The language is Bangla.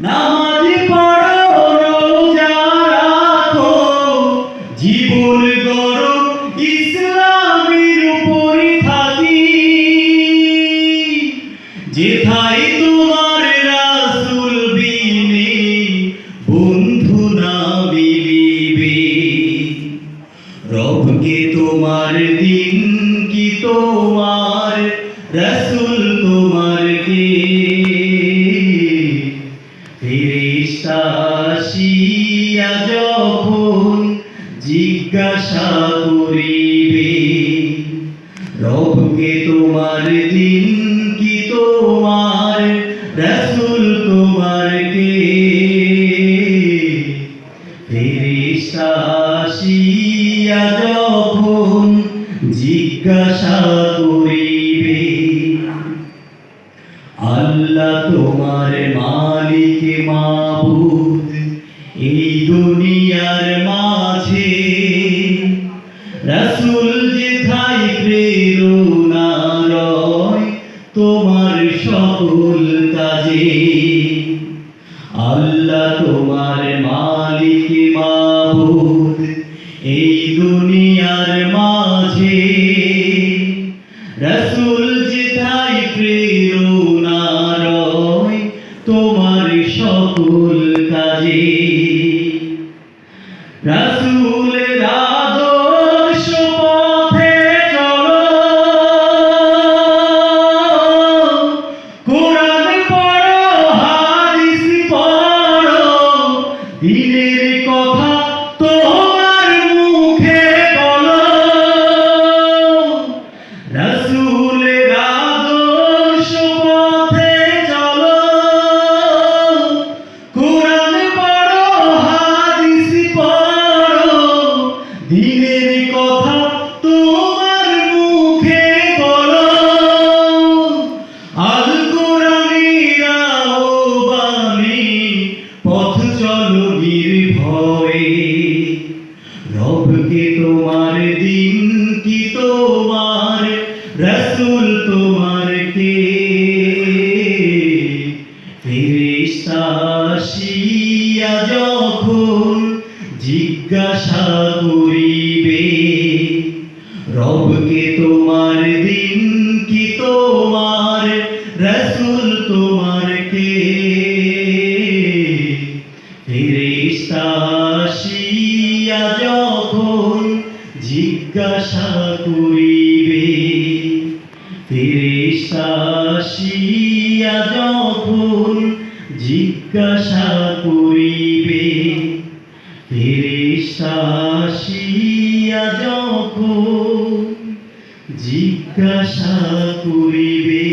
নামাজ পড়ো রোজা রাখো জীবন গড়ো ইসলামের উপরে থাকি যেথায় তোমার রাসূল বিনে বন্ধু না মিলিবে রবকে তোমার দিন কি তোমার রাসূল তোমার কে ফেরেশতা আসিয়া যখন জিজ্ঞাসা করিবে রবকে তোমার দিন কি তোমার রাসূল তোমার কে ফেরেশতা আসিয়া যখন জিজ্ঞাসা করিবে আল্লাহ তোমার মালিক মাবুদ এই দুনিয়ার মাঝে রাসূল যেথায় প্রেরণা রয় তোমার সকল কাজে আল্লাহ তোমার মালিক মাবুদ এই দুনিয়ার মাঝে রাসূল যেথায় প্রেরণা রয় তোমার সকল কাজে রাসূলের আদর্শ পথে চলো কোরআন পড়ো হাদিস পড়ো দিনের কথা তোমার মুখে বলো রাসূলের আদর্শ পথে চলো কোরআন পড়ো হাদিস পড়ো দিনের কথা তোমার মুখে বলো আল কোরআনের আহ্বানে পথ চলো নির্ভয়ে রবকে তোমার দিন কি তোমার রাসূল তোমার কে ফেরেশতা আসিয়া যখন জিজ্ঞাসা করিবে রবকে তোমার দিন কি তোমার রাসূল তোমার কে ফেরেশতা আসিয়া যখন জিজ্ঞাসা করিবে ফেরেশতা আসিয়া যখন জিজ্ঞাসা করিবে ফেরেশতা আসিয়া যখন জিজ্ঞাসা করিবে।